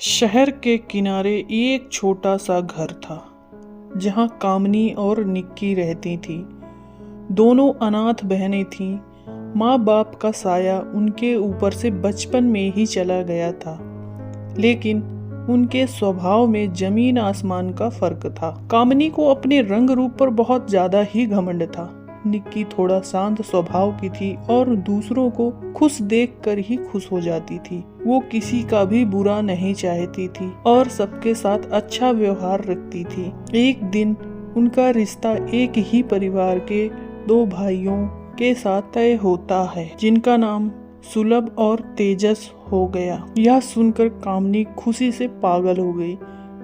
शहर के किनारे एक छोटा सा घर था जहाँ कामनी और निक्की रहती थी। दोनों अनाथ बहनें थीं। माँ बाप का साया उनके ऊपर से बचपन में ही चला गया था, लेकिन उनके स्वभाव में जमीन आसमान का फर्क था। कामनी को अपने रंग रूप पर बहुत ज्यादा ही घमंड था। निक्की थोड़ा शांत स्वभाव की थी और दूसरों को खुश देखकर ही खुश हो जाती थी। वो किसी का भी बुरा नहीं चाहती थी और सबके साथ अच्छा व्यवहार रखती थी। एक दिन उनका रिश्ता एक ही परिवार के दो भाइयों के साथ तय होता है, जिनका नाम सुलभ और तेजस हो गया। यह सुनकर कामनी खुशी से पागल हो गई,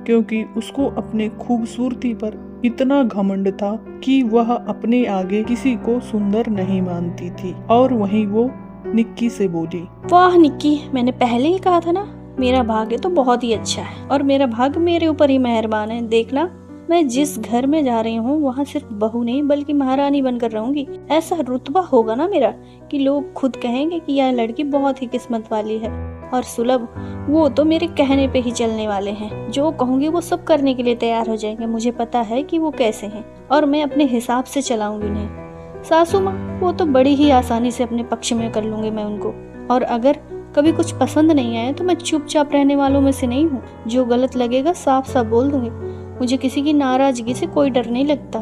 क्योंकि उसको अपने खूबसूरती पर इतना घमंड था कि वह अपने आगे किसी को सुंदर नहीं मानती थी। और वहीं वो निक्की से बोली, वाह निक्की, मैंने पहले ही कहा था ना, मेरा भाग्य तो बहुत ही अच्छा है और मेरा भाग्य मेरे ऊपर ही मेहरबान है। देखना, मैं जिस घर में जा रही हूँ वहाँ सिर्फ बहू नहीं बल्कि महारानी बनकर रहूंगी। ऐसा रुतबा होगा ना मेरा कि लोग खुद कहेंगे कि यह लड़की बहुत ही किस्मत वाली है। और सुलभ, वो तो मेरे कहने पे ही चलने वाले हैं। जो कहूंगी वो सब करने के लिए तैयार हो जाएंगे। मुझे पता है कि वो कैसे हैं और मैं अपने हिसाब से चलाऊंगी उन्हें। सासू माँ, वो तो बड़ी ही आसानी से अपने पक्ष में कर लूंगी मैं उनको। और अगर कभी कुछ पसंद नहीं आया तो मैं चुपचाप रहने वालों में से नहीं हूँ। जो गलत लगेगा साफ साफ बोल दूंगी। मुझे किसी की नाराजगी से कोई डर नहीं लगता।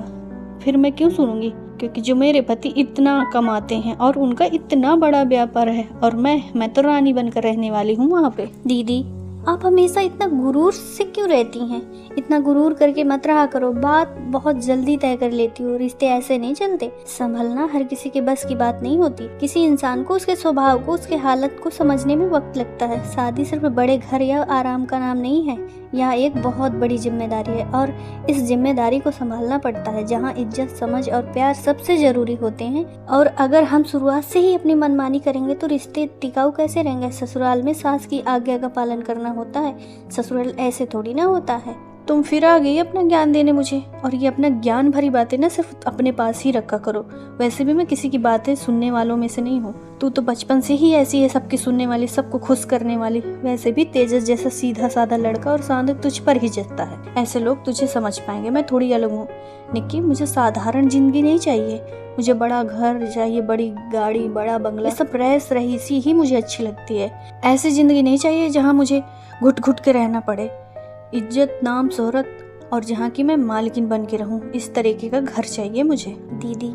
फिर मैं क्यों सुनूंगी? क्योंकि जो मेरे पति इतना कमाते हैं और उनका इतना बड़ा व्यापार है और मैं तो रानी बनकर रहने वाली हूँ वहाँ पे। दीदी, आप हमेशा इतना गुरूर से क्यों रहती हैं? इतना गुरूर करके मत रहा करो। बात बहुत जल्दी तय कर लेती हो। रिश्ते ऐसे नहीं चलते। संभलना हर किसी के बस की बात नहीं होती। किसी इंसान को उसके स्वभाव को, उसके हालत को समझने में वक्त लगता है। शादी सिर्फ बड़े घर या आराम का नाम नहीं है। यह एक बहुत बड़ी जिम्मेदारी है और इस जिम्मेदारी को संभालना पड़ता है, जहाँ इज्जत, समझ और प्यार सबसे जरूरी होते हैं। और अगर हम शुरुआत से ही अपनी मनमानी करेंगे तो रिश्ते टिकाऊ कैसे रहेंगे? ससुराल में सास की आज्ञा का पालन करना होता है, ससुराल ऐसे थोड़ी ना होता है। तुम फिर आ गई अपना ज्ञान देने मुझे। और ये अपना ज्ञान भरी बातें ना सिर्फ अपने पास ही रखा करो। वैसे भी मैं किसी की बातें सुनने वालों में से नहीं हूँ। तू तो बचपन से ही ऐसी है, सबकी सुनने वाली, सबको खुश करने वाली। वैसे भी तेजस जैसा सीधा साधा लड़का और शांत तुझ पर ही जचता है। ऐसे लोग तुझे समझ पाएंगे। मैं थोड़ी अलग हूँ निक्की। मुझे साधारण जिंदगी नहीं चाहिए। मुझे बड़ा घर चाहिए, बड़ी गाड़ी, बड़ा बंगला। ये सब रईस रईसी ही मुझे अच्छी लगती है। ऐसी जिंदगी नहीं चाहिए जहाँ मुझे घुट घुट के रहना पड़े। इज्जत, नाम, शोहरत और जहाँ की मैं मालकिन बन के रहूं, इस तरीके का घर चाहिए मुझे। दीदी,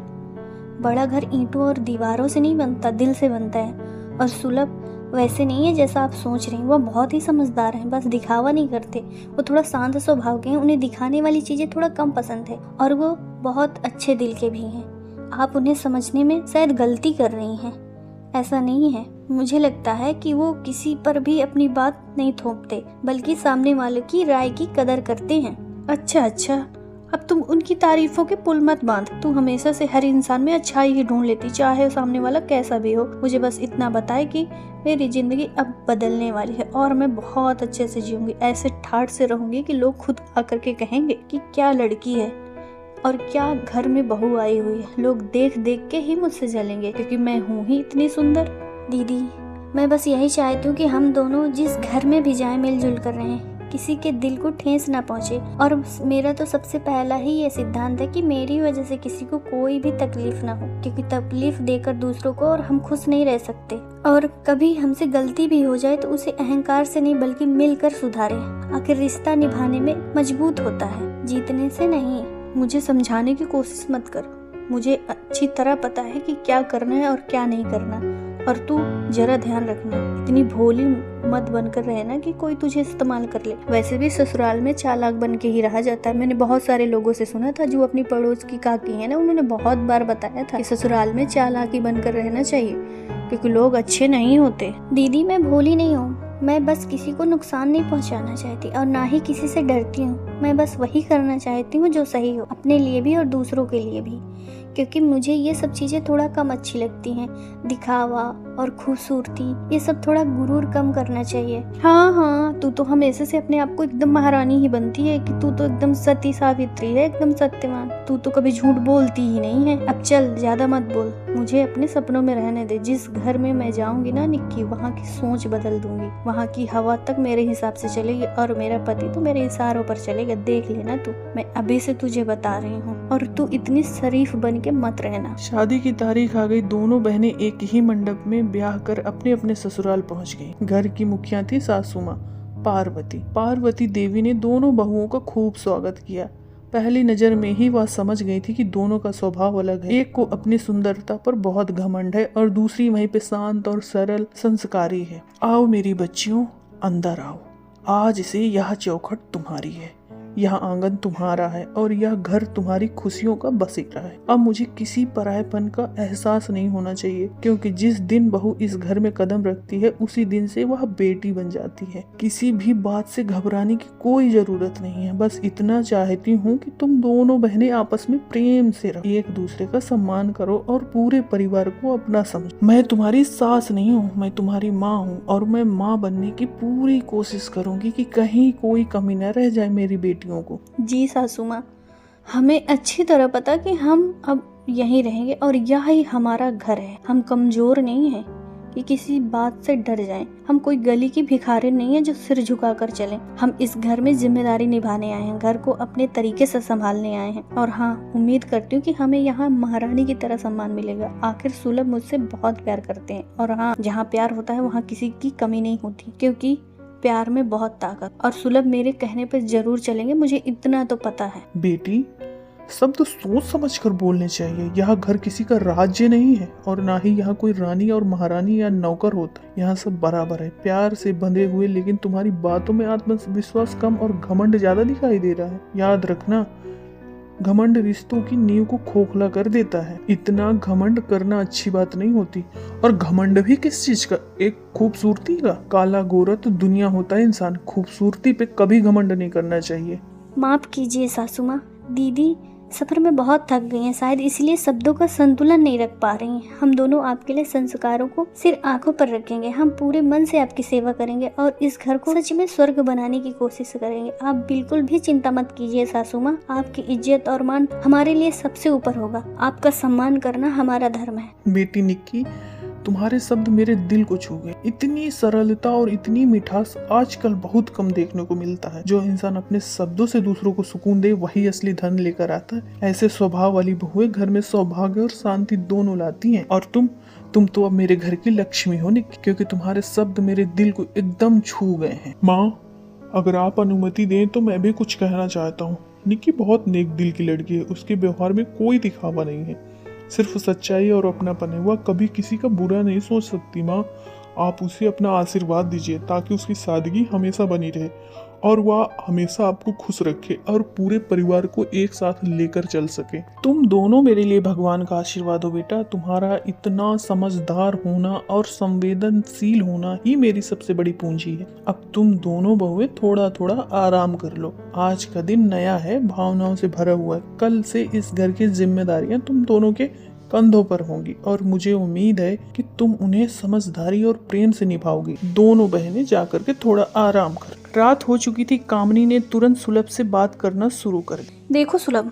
बड़ा घर ईंटों और दीवारों से नहीं बनता, दिल से बनता है। और सुलभ वैसे नहीं है जैसा आप सोच रहे हैं। वो बहुत ही समझदार हैं, बस दिखावा नहीं करते। वो थोड़ा शांत स्वभाव के हैं। उन्हें दिखाने वाली चीज़ें थोड़ा कम पसंद है और वो बहुत अच्छे दिल के भी हैं। आप उन्हें समझने में शायद गलती कर रही हैं। ऐसा नहीं है। मुझे लगता है कि वो किसी पर भी अपनी बात नहीं थोपते, बल्कि सामने वाले की राय की कदर करते हैं। अच्छा, अब तुम उनकी तारीफों के पुल मत बांध। तू हमेशा से हर इंसान में अच्छाई ही ढूंढ लेती, चाहे सामने वाला कैसा भी हो। मुझे बस इतना बताए कि मेरी जिंदगी अब बदलने वाली है और मैं बहुत अच्छे से जीऊंगी। ऐसे ठाठ से रहूंगी कि लोग खुद आकर के कहेंगे कि क्या लड़की है और क्या घर में बहू आई हुई है। लोग देख देख के ही मुझसे जलेंगे, क्योंकि मैं हूँ ही इतनी सुंदर। दीदी, मैं बस यही चाहती हूँ कि हम दोनों जिस घर में भी जाएं मिलजुल कर रहें, किसी के दिल को ठेस ना पहुँचे। और मेरा तो सबसे पहला ही ये सिद्धांत है कि मेरी वजह से किसी को कोई भी तकलीफ ना हो, क्योंकि तकलीफ देकर दूसरों को और हम खुश नहीं रह सकते। और कभी हमसे गलती भी हो जाए तो उसे अहंकार से नहीं बल्कि मिलकर सुधारें। आखिर रिश्ता निभाने में मजबूत होता है, जीतने से नहीं। मुझे समझाने की कोशिश मत कर। मुझे अच्छी तरह पता है कि क्या करना है और क्या नहीं करना। और तू जरा ध्यान रखना, इतनी भोली मत बनकर रहना कि कोई तुझे इस्तेमाल कर ले। वैसे भी ससुराल में चालाक बन के ही रहा जाता है। मैंने बहुत सारे लोगों से सुना था, जो अपनी पड़ोस की काकी है ना, उन्होंने बहुत बार बताया था कि ससुराल में चालाकी बनकर रहना चाहिए, क्योंकि लोग अच्छे नहीं होते। दीदी, मैं भोली नहीं हूँ। मैं बस किसी को नुकसान नहीं पहुंचाना चाहती और ना ही किसी से डरती हूँ। मैं बस वही करना चाहती हूँ जो सही हो, अपने लिए भी और दूसरों के लिए भी। क्योंकि मुझे ये सब चीज़ें थोड़ा कम अच्छी लगती हैं। दिखावा और खूबसूरती, ये सब थोड़ा गुरूर कम करना चाहिए। हाँ, तू तो हमेशा से अपने आप को एकदम महारानी ही बनती है कि तू तो एकदम सती सावित्री है, एकदम सत्यवान। तू तो कभी झूठ बोलती ही नहीं है। अब चल, ज्यादा मत बोल। मुझे अपने सपनों में रहने दे। जिस घर में मैं जाऊंगी ना निक्की, वहाँ की सोच बदल दूंगी। वहाँ की हवा तक मेरे हिसाब से चलेगी और मेरा पति तो मेरे इशारों पर चलेगा। देख लेना तू, मैं अभी से तुझे बता रही हूँ, और तू इतनी शरीफ बन के मत रहना। शादी की तारीख आ गई। दोनों बहनें एक ही मंडप में ब्याह कर अपने अपने ससुराल पहुंच गईं। घर की मुखिया थी सासू माँ पार्वती देवी ने दोनों बहुओं का खूब स्वागत किया। पहली नजर में ही वह समझ गई थी कि दोनों का स्वभाव अलग है। एक को अपनी सुंदरता पर बहुत घमंड है और दूसरी वहीं पे शांत और सरल संस्कारी है। आओ मेरी बच्चियों, अंदर आओ। आज से यह चौखट तुम्हारी है, यह आंगन तुम्हारा है और यह घर तुम्हारी खुशियों का बसेरा है। अब मुझे किसी परायेपन का एहसास नहीं होना चाहिए, क्योंकि जिस दिन बहू इस घर में कदम रखती है उसी दिन से वह बेटी बन जाती है। किसी भी बात से घबराने की कोई जरूरत नहीं है। बस इतना चाहती हूँ कि तुम दोनों बहनें आपस में प्रेम से रहो, एक दूसरे का सम्मान करो और पूरे परिवार को अपना समझो। मैं तुम्हारी सास नहीं हूँ, मैं तुम्हारी माँ हूँ और मैं माँ बनने की पूरी कोशिश करूंगी कि कहीं कोई कमी न रह जाए मेरी बेटियों को। जी सासू माँ, हमें अच्छी तरह पता कि हम अब यहीं रहेंगे और यह ही हमारा घर है। हम कमजोर नहीं हैं कि किसी बात से डर जाएं। हम कोई गली की भिखारी नहीं है जो सिर झुका कर चले। हम इस घर में जिम्मेदारी निभाने आए हैं, घर को अपने तरीके से संभालने आए हैं। और हाँ, उम्मीद करती हूँ कि हमें यहाँ महारानी की तरह सम्मान मिलेगा। आखिर सुलभ मुझसे बहुत प्यार करते हैं, और हाँ, जहाँ प्यार होता है वहाँ किसी की कमी नहीं होती, क्योंकि प्यार में बहुत ताकत। और सुलभ मेरे कहने पर जरूर चलेंगे, मुझे इतना तो पता है। बेटी, सब तो सोच समझ कर बोलने चाहिए। यह घर किसी का राज्य नहीं है और ना ही यहाँ कोई रानी और महारानी या नौकर होता। यहाँ सब बराबर है, प्यार से बंधे हुए। लेकिन तुम्हारी बातों में आत्मविश्वास कम और घमंड ज्यादा दिखाई दे रहा है। याद रखना, घमंड रिश्तों की नींव को खोखला कर देता है। इतना घमंड करना अच्छी बात नहीं होती। और घमंड भी किस चीज का? एक खूबसूरती का। काला गोरा तो दुनिया होता है इंसान, खूबसूरती पे कभी घमंड नहीं करना चाहिए। माफ कीजिए सासू माँ। दीदी सफर में बहुत थक गई हैं, शायद इसलिए शब्दों का संतुलन नहीं रख पा रही हैं। हम दोनों आपके लिए संस्कारों को सिर आंखों पर रखेंगे। हम पूरे मन से आपकी सेवा करेंगे और इस घर को सच में स्वर्ग बनाने की कोशिश करेंगे। आप बिल्कुल भी चिंता मत कीजिए सासू माँ। आपकी इज्जत और मान हमारे लिए सबसे ऊपर होगा। आपका सम्मान करना हमारा धर्म है। बेटी निक्की, तुम्हारे शब्द मेरे दिल को छू गए। इतनी सरलता और इतनी मिठास आजकल बहुत कम देखने को मिलता है। जो इंसान अपने शब्दों से दूसरों को सुकून दे, वही असली धन लेकर आता है। ऐसे स्वभाव वाली बहुएं घर में सौभाग्य और शांति दोनों लाती हैं। और तुम तो अब मेरे घर की लक्ष्मी हो निक्की, क्योंकि तुम्हारे शब्द मेरे दिल को एकदम छू गए हैं। माँ, अगर आप अनुमति दें तो मैं भी कुछ कहना चाहता हूँ। निक्की बहुत नेक दिल की लड़की है। उसके व्यवहार में कोई दिखावा नहीं है, सिर्फ सच्चाई और अपनापन है। वह कभी किसी का बुरा नहीं सोच सकती। माँ, आप उसे अपना आशीर्वाद दीजिए ताकि उसकी सादगी हमेशा बनी रहे और वह हमेशा आपको खुश रखे और पूरे परिवार को एक साथ लेकर चल सके। तुम दोनों मेरे लिए भगवान का आशीर्वाद हो बेटा। तुम्हारा इतना समझदार होना और संवेदनशील होना ही मेरी सबसे बड़ी पूंजी है। अब तुम दोनों बहुएं थोड़ा थोड़ा आराम कर लो। आज का दिन नया है, भावनाओं से भरा हुआ है। कल से इस घर की जिम्मेदारियां तुम दोनों के कंधों पर होंगी और मुझे उम्मीद है कि तुम उन्हें समझदारी और प्रेम से निभाओगी। दोनों बहनें जाकर के थोड़ा आराम कर। रात हो चुकी थी। कामनी ने तुरंत सुलभ से बात करना शुरू कर दी। देखो सुलभ,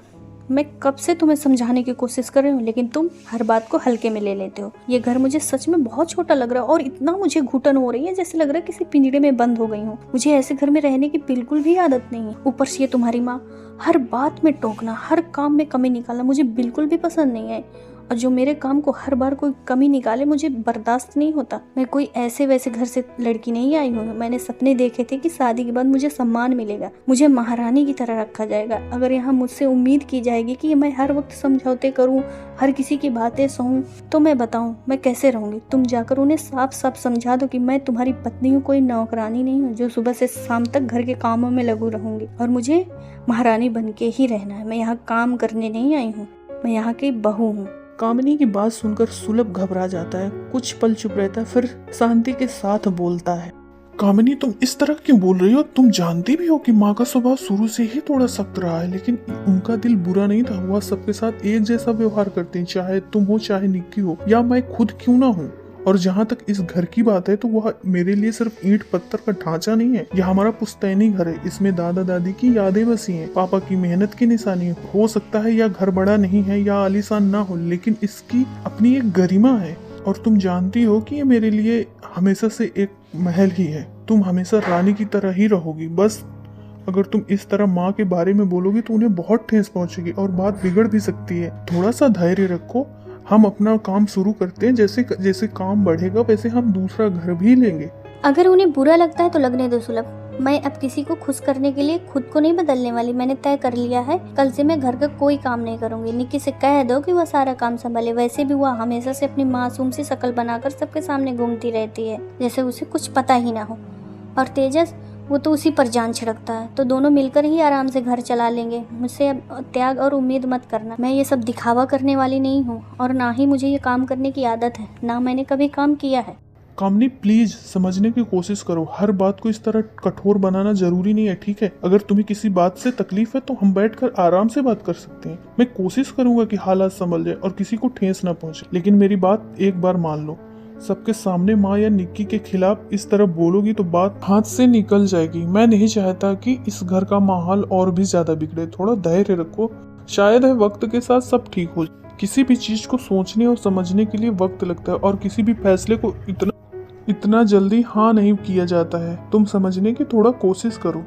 मैं कब से तुम्हें समझाने की कोशिश कर रही हूँ, लेकिन तुम हर बात को हल्के में ले लेते हो। ये घर मुझे सच में बहुत छोटा लग रहा है और इतना मुझे घुटन हो रही है जैसे लग रहा है किसी पिंजरे में बंद हो गई हूँ। मुझे ऐसे घर में रहने की बिल्कुल भी आदत नहीं है। ऊपर से ये तुम्हारी माँ हर बात में टोकना, हर काम में कमी निकालना मुझे बिल्कुल भी पसंद नहीं है। और जो मेरे काम को हर बार कोई कमी निकाले मुझे बर्दाश्त नहीं होता। मैं कोई ऐसे वैसे घर से लड़की नहीं आई हूँ। मैंने सपने देखे थे कि शादी के बाद मुझे सम्मान मिलेगा, मुझे महारानी की तरह रखा जाएगा। अगर यहाँ मुझसे उम्मीद की जाएगी कि मैं हर वक्त समझौते करूँ, हर किसी की बातें सहूँ, तो मैं बताऊँ मैं कैसे रहूँगी। तुम जाकर उन्हें साफ साफ समझा दो कि मैं तुम्हारी पत्नी हूँ, कोई नौकरानी नहीं हूँ जो सुबह से शाम तक घर के कामों में लगू रहूँगी और मुझे महारानी बन के ही रहना है। मैं यहाँ काम करने नहीं आई हूँ, मैं यहाँ की बहू हूँ। कामनी की बात सुनकर सुलभ घबरा जाता है। कुछ पल चुप रहता है, फिर शांति के साथ बोलता है। कामिनी, तुम इस तरह क्यों बोल रही हो? तुम जानती भी हो कि माँ का स्वभाव शुरू से ही थोड़ा सख्त रहा है, लेकिन उनका दिल बुरा नहीं था। वह सबके साथ एक जैसा व्यवहार करती, चाहे तुम हो चाहे निक्की हो या मैं खुद क्यों ना हूँ। और जहाँ तक इस घर की बात है तो वह मेरे लिए सिर्फ ईंट पत्थर का ढांचा नहीं है, यह हमारा पुश्तैनी घर है। इसमें दादा दादी की यादें बसी हैं, पापा की मेहनत की निशानी। हो सकता है यह घर बड़ा नहीं है या आलीशान ना हो, लेकिन इसकी अपनी एक गरिमा है। और तुम जानती हो कि ये मेरे लिए हमेशा से एक महल ही है। तुम हमेशा रानी की तरह ही रहोगी। बस अगर तुम इस तरह माँ के बारे में बोलोगी तो उन्हें बहुत ठेस पहुंचेगी और बात बिगड़ भी सकती है। थोड़ा सा धैर्य रखो, हम अपना काम शुरू करते हैं। जैसे जैसे काम बढ़ेगा वैसे हम दूसरा घर भी लेंगे। अगर उन्हें बुरा लगता है तो लगने दो सुलभ। मैं अब किसी को खुश करने के लिए खुद को नहीं बदलने वाली। मैंने तय कर लिया है, कल से मैं घर का कोई काम नहीं करूंगी। निक्की से कह दो कि वह सारा काम संभाले। वैसे भी वह हमेशा से अपनी मासूम सी शक्ल बनाकर सबके सामने घूमती रहती है, जैसे उसे कुछ पता ही ना हो। और तेजस, वो तो उसी पर जान छिड़कता है। तो दोनों मिलकर ही आराम से घर चला लेंगे। मुझसे अब त्याग और उम्मीद मत करना। मैं ये सब दिखावा करने वाली नहीं हूँ, और ना ही मुझे ये काम करने की आदत है, ना मैंने कभी काम किया है। कामनी, प्लीज समझने की कोशिश करो। हर बात को इस तरह कठोर बनाना जरूरी नहीं है, ठीक है? अगर तुम्हें किसी बात से तकलीफ है तो हम बैठकर आराम से बात कर सकते हैं। मैं कोशिश करूंगा कि हालात संभल जाए और किसी को ठेस ना पहुंचे, लेकिन मेरी बात एक बार मान लो। सबके सामने माँ या निक्की के खिलाफ इस तरह बोलोगी तो बात हाथ से निकल जाएगी। मैं नहीं चाहता कि इस घर का माहौल और भी ज्यादा बिगड़े। थोड़ा धैर्य रखो, शायद है वक्त के साथ सब ठीक हो। किसी भी चीज को सोचने और समझने के लिए वक्त लगता है, और किसी भी फैसले को इतना जल्दी हाँ नहीं किया जाता है। तुम समझने की थोड़ा कोशिश करो।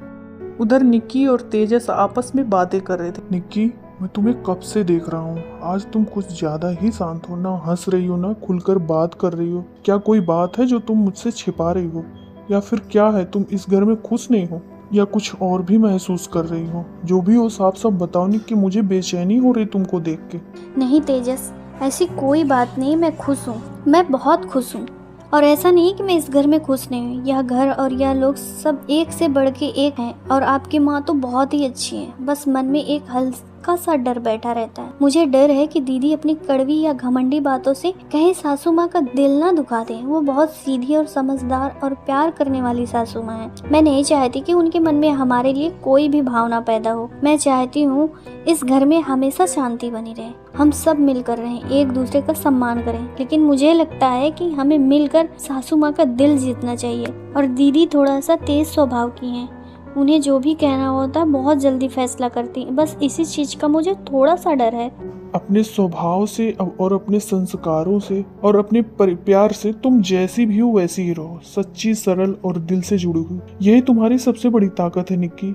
उधर निक्की और तेजस आपस में बातें कर रहे थे। निक्की, मैं तुम्हें कब से देख रहा हूँ। आज तुम कुछ ज्यादा ही शांत हो, ना हंस रही हो ना खुलकर बात कर रही हो। क्या कोई बात है जो तुम मुझसे छिपा रही हो, या फिर क्या है तुम इस घर में खुश नहीं हो, या कुछ और भी महसूस कर रही हो? जो भी हो साफ साफ बताओ निक्की, मुझे बेचैनी हो रही तुमको देख के। नहीं तेजस, ऐसी कोई बात नहीं। मैं खुश हूँ, मैं बहुत खुश हूँ। और ऐसा नहीं कि मैं इस घर में खुश नहीं हूँ। यह घर और यह लोग सब एक से बढ़ के एक हैं, और आपकी माँ तो बहुत ही अच्छी है। बस मन में एक हल्का सा डर बैठा रहता है। मुझे डर है कि दीदी अपनी कड़वी या घमंडी बातों से कहीं सासू माँ का दिल ना दुखा दे। वो बहुत सीधी और समझदार और प्यार करने वाली सासू माँ है। मैं नहीं चाहती कि उनके मन में हमारे लिए कोई भी भावना पैदा हो। मैं चाहती हूँ इस घर में हमेशा शांति बनी रहे, हम सब मिलकर रहें, एक दूसरे का सम्मान करें। लेकिन मुझे लगता है कि हमें मिलकर सासू माँ का दिल जीतना चाहिए। और दीदी थोड़ा सा तेज स्वभाव की हैं, उन्हें जो भी कहना होता है बहुत जल्दी फैसला करती हैं। बस इसी चीज का मुझे थोड़ा सा डर है। अपने स्वभाव से और अपने संस्कारों से और अपने प्यार से तुम जैसी भी हो वैसी ही रहो। सच्ची, सरल और दिल से जुड़ी हुई, यही तुम्हारी सबसे बड़ी ताकत है निक्की।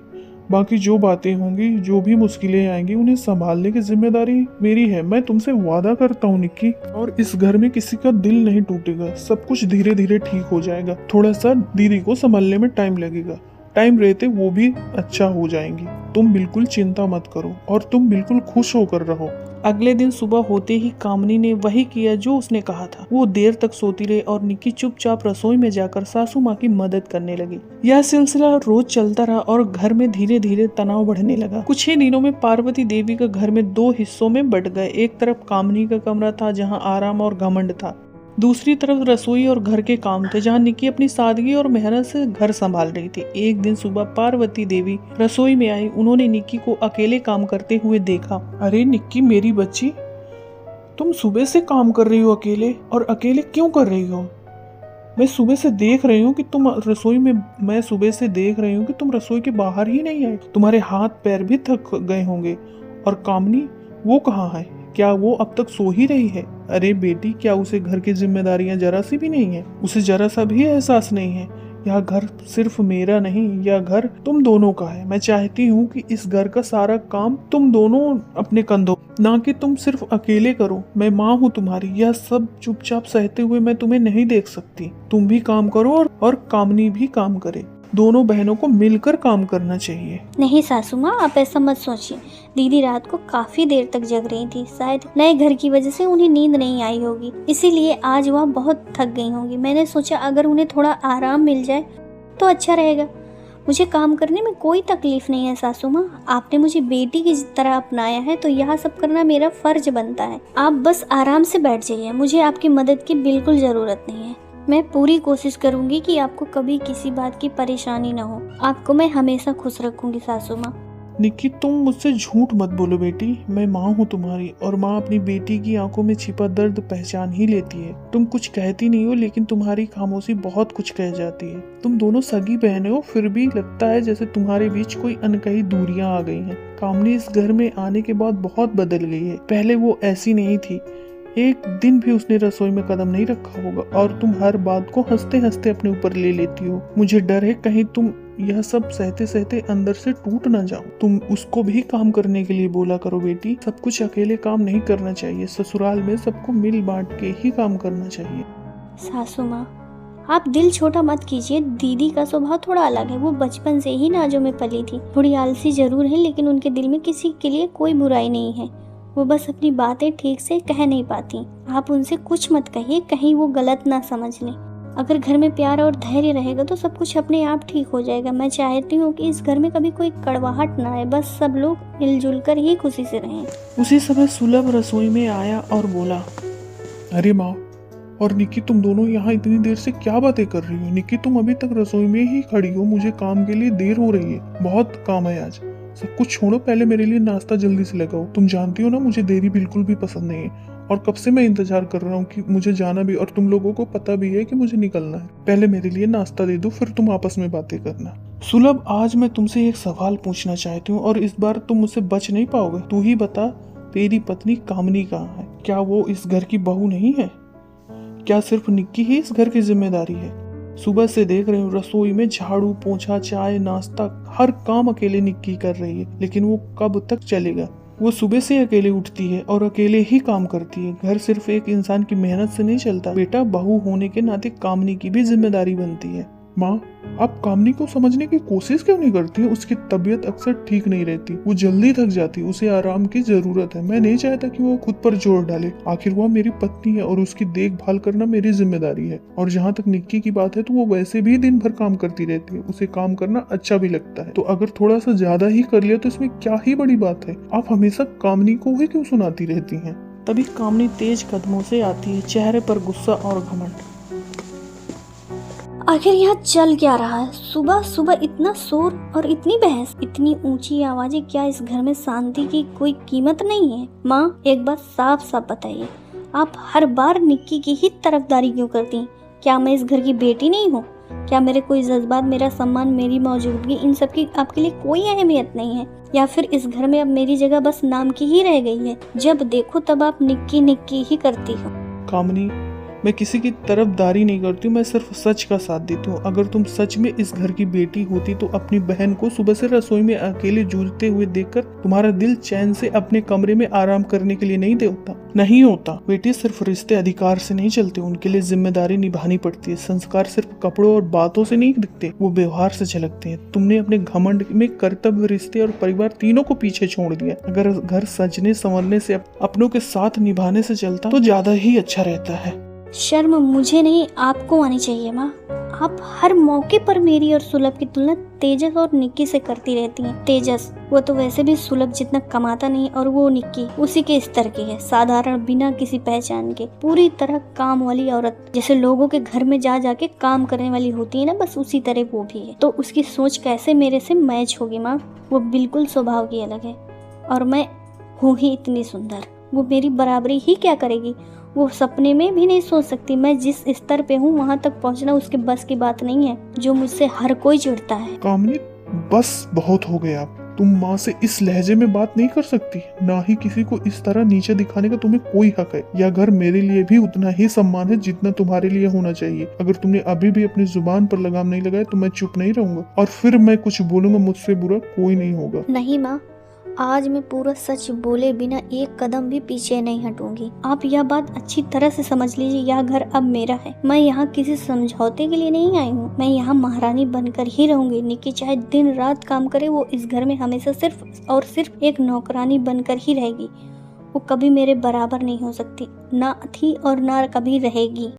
बाकी जो बातें होंगी, जो भी मुश्किलें आएंगी, उन्हें संभालने की जिम्मेदारी मेरी है। मैं तुमसे वादा करता हूँ निक्की। और इस घर में किसी का दिल नहीं टूटेगा। सब कुछ धीरे धीरे ठीक हो जाएगा। थोड़ा सा दीदी को संभालने में टाइम लगेगा, टाइम रहते वो भी अच्छा हो जाएंगी। तुम बिल्कुल चिंता मत करो और तुम बिल्कुल खुश होकर रहो। अगले दिन सुबह होते ही कामनी ने वही किया जो उसने कहा था। वो देर तक सोती रही और निक्की चुपचाप रसोई में जाकर सासू माँ की मदद करने लगी। यह सिलसिला रोज चलता रहा और घर में धीरे धीरे तनाव बढ़ने लगा। कुछ ही दिनों में पार्वती देवी का घर में 2 हिस्सों में बट गए। एक तरफ कामनी का कमरा था जहाँ आराम और घमंड था, दूसरी तरफ रसोई और घर के काम थे जहाँ निक्की अपनी सादगी और मेहनत से घर संभाल रही थी। एक दिन सुबह पार्वती देवी रसोई में आई। उन्होंने निक्की को अकेले काम करते हुए देखा। अरे निक्की, मेरी बच्ची, तुम सुबह से काम कर रही हो अकेले, और अकेले क्यों कर रही हो? मैं सुबह से देख रही हूँ कि तुम रसोई में मैं सुबह से देख रही हूँ कि तुम रसोई के बाहर ही नहीं आए। तुम्हारे हाथ पैर भी थक गए होंगे। और कामनी, वो कहाँ है? क्या वो अब तक सो ही रही है? अरे बेटी, क्या उसे घर की जिम्मेदारियां जरा सी भी नहीं है? उसे जरा सा भी एहसास नहीं है यह घर सिर्फ मेरा नहीं, यह घर तुम दोनों का है। मैं चाहती हूँ कि इस घर का सारा काम तुम दोनों अपने कंधों, ना कि तुम सिर्फ अकेले करो। मैं माँ हूँ तुम्हारी। यह सब चुपचाप सहते हुए मैं तुम्हें नहीं देख सकती। तुम भी काम करो और कामनी भी काम करे। दोनों बहनों को मिलकर काम करना चाहिए। नहीं सासू माँ, आप ऐसा मत सोचिए। दीदी रात को काफी देर तक जग रही थी। शायद नए घर की वजह से उन्हें नींद नहीं आई होगी, इसीलिए आज वह बहुत थक गई होंगी। मैंने सोचा अगर उन्हें थोड़ा आराम मिल जाए तो अच्छा रहेगा। मुझे काम करने में कोई तकलीफ नहीं है सासू माँ। आपने मुझे बेटी की तरह अपनाया है तो यह सब करना मेरा फर्ज बनता है। आप बस आराम से बैठ जाइए, मुझे आपकी मदद की बिल्कुल जरूरत नहीं है। मैं पूरी कोशिश करूंगी कि आपको कभी किसी बात की परेशानी न हो। आपको मैं हमेशा खुश रखूंगी सासू माँ। निक्की तुम मुझसे झूठ मत बोलो बेटी, मैं माँ हूँ तुम्हारी, और माँ अपनी बेटी की आंखों में छिपा दर्द पहचान ही लेती है। तुम कुछ कहती नहीं हो, लेकिन तुम्हारी खामोशी बहुत कुछ कह जाती है। तुम दोनों सगी बहनें हो, फिर भी लगता है जैसे तुम्हारे बीच कोई अनकही दूरियां आ गई हैं। कामनी इस घर में आने के बाद बहुत बदल गई है। पहले वो ऐसी नहीं थी, एक दिन भी उसने रसोई में कदम नहीं रखा होगा, और तुम हर बात को हंसते हंसते अपने ऊपर ले लेती हो। मुझे डर है कहीं तुम यह सब सहते सहते अंदर से टूट ना जाओ। तुम उसको भी काम करने के लिए बोला करो बेटी, सब कुछ अकेले काम नहीं करना चाहिए। ससुराल में सबको मिल बांट के ही काम करना चाहिए। सासू माँ, आप दिल छोटा मत कीजिए। दीदी का स्वभाव थोड़ा अलग है। वो बचपन से ही नाजों में पली थी। थोड़ी आलसी जरूर है, लेकिन उनके दिल में किसी के लिए कोई बुराई नहीं है। वो बस अपनी बातें ठीक से कह नहीं पाती। आप उनसे कुछ मत कहिए, कहीं वो गलत ना समझ लें। अगर घर में प्यार और धैर्य रहेगा तो सब कुछ अपने आप ठीक हो जाएगा। मैं चाहती हूँ कि इस घर में कभी कोई कड़वाहट ना आए, बस सब लोग मिलजुल कर ही खुशी से रहें। उसी समय सुलभ रसोई में आया और बोला, अरे माँ और निक्की, तुम दोनों यहाँ इतनी देर से क्या बातें कर रही हो? निक्की तुम अभी तक रसोई में ही खड़ी हो, मुझे काम के लिए देर हो रही है, बहुत काम है आज। सब कुछ छोड़ो, पहले मेरे लिए नाश्ता जल्दी से लगाओ। तुम जानती हो ना मुझे देरी बिल्कुल भी पसंद नहीं है, और कब से मैं इंतजार कर रहा हूँ कि मुझे जाना भी, और तुम लोगों को पता भी है कि मुझे निकलना है। पहले मेरे लिए नाश्ता दे दो, फिर तुम आपस में बातें करना। सुलभ आज मैं तुमसे एक सवाल पूछना चाहती हूँ, और इस बार तुम मुझसे बच नहीं पाओगे। तू ही बता, तेरी पत्नी कामनी कहाँ है? क्या वो इस घर की बहू नहीं है? क्या सिर्फ निक्की ही इस घर की जिम्मेदारी है? सुबह से देख रहे हो रसोई में झाड़ू पोछा चाय नाश्ता हर काम अकेले निक्की कर रही है, लेकिन वो कब तक चलेगा? वो सुबह से अकेले उठती है और अकेले ही काम करती है। घर सिर्फ एक इंसान की मेहनत से नहीं चलता बेटा, बहू होने के नाते कामनी की भी जिम्मेदारी बनती है। माँ, आप कामनी को समझने की कोशिश क्यों नहीं करती? उसकी तबीयत अक्सर ठीक नहीं रहती, वो जल्दी थक जाती, उसे आराम की जरूरत है। मैं नहीं चाहता कि वो खुद पर जोर डाले। आखिर वो मेरी पत्नी है और उसकी देखभाल करना मेरी जिम्मेदारी है। और जहाँ तक निक्की की बात है तो वो वैसे भी दिन भर काम करती रहती है, उसे काम करना अच्छा भी लगता है। तो अगर थोड़ा सा ज्यादा ही कर लिया तो इसमें क्या ही बड़ी बात है? आप हमेशा कामनी को ही क्यों सुनाती रहती हैं? तभी कामनी तेज कदमों से आती है, चेहरे पर गुस्सा और घमंड। आखिर यहाँ चल क्या रहा है? सुबह सुबह इतना शोर और इतनी बहस, इतनी ऊंची आवाजें। क्या इस घर में शांति की कोई कीमत नहीं है? माँ, एक बात साफ साफ बताइए, आप हर बार निक्की की ही तरफदारी क्यों करती हैं? क्या मैं इस घर की बेटी नहीं हूँ? क्या मेरे कोई जज्बात, मेरा सम्मान, मेरी मौजूदगी, इन सब की आपके लिए कोई अहमियत नहीं है? या फिर इस घर में अब मेरी जगह बस नाम की ही रह गई है? जब देखो तब आप निक्की निक्की ही करती हो। कामनी, मैं किसी की तरफदारी नहीं करती हूँ, मैं सिर्फ सच का साथ देती हूँ। अगर तुम सच में इस घर की बेटी होती तो अपनी बहन को सुबह से रसोई में अकेले जूझते हुए देखकर तुम्हारा दिल चैन से अपने कमरे में आराम करने के लिए नहीं होता। बेटी, सिर्फ रिश्ते अधिकार से नहीं चलते, उनके लिए जिम्मेदारी निभानी पड़ती है। संस्कार सिर्फ कपड़ों और बातों से नहीं दिखते, वो व्यवहार से झलकते हैं। तुमने अपने घमंड में कर्तव्य, रिश्ते और परिवार तीनों को पीछे छोड़ दिया। अगर घर सजने संवरने से, अपनों के साथ निभाने से चलता तो ज्यादा ही अच्छा रहता है। शर्म मुझे नहीं, आपको आनी चाहिए माँ। आप हर मौके पर मेरी और सुलभ की तुलना तेजस और निक्की से करती रहती हैं। तेजस, वो तो वैसे भी सुलभ जितना कमाता नहीं, और वो निक्की उसी के स्तर की है, साधारण, बिना किसी पहचान के, पूरी तरह काम वाली औरत। जैसे लोगों के घर में जा जाके काम करने वाली होती है ना, बस उसी तरह वो भी है। तो उसकी सोच कैसे मेरे से मैच होगी माँ? वो बिल्कुल स्वभाव की अलग है, और मैं हूँ ही इतनी सुंदर। वो मेरी बराबरी ही क्या करेगी? वो सपने में भी नहीं सोच सकती। मैं जिस स्तर पे हूँ वहाँ तक पहुँचना उसके बस की बात नहीं है, जो मुझसे हर कोई चिढ़ता है। कामनी, बस बहुत हो गया। तुम माँ से इस लहजे में बात नहीं कर सकती। ना ही किसी को इस तरह नीचे दिखाने का तुम्हें कोई हक है। यह घर मेरे लिए भी उतना ही सम्मान है जितना तुम्हारे लिए होना चाहिए। अगर तुमने अभी भी अपनी जुबान पर लगाम नहीं लगाया तो मैं चुप नहीं रहूंगा, और फिर मैं कुछ बोलूंगा, मुझसे बुरा कोई नहीं होगा। नहीं माँ, आज मैं पूरा सच बोले बिना एक कदम भी पीछे नहीं हटूंगी। आप यह बात अच्छी तरह से समझ लीजिए, यह घर अब मेरा है। मैं यहाँ किसी समझौते के लिए नहीं आई हूँ। मैं यहाँ महारानी बनकर ही रहूंगी। निक्की चाहे दिन रात काम करे, वो इस घर में हमेशा सिर्फ और सिर्फ एक नौकरानी बनकर ही रहेगी। वो कभी मेरे बराबर नहीं हो सकती, ना थी और ना कभी रहेगी।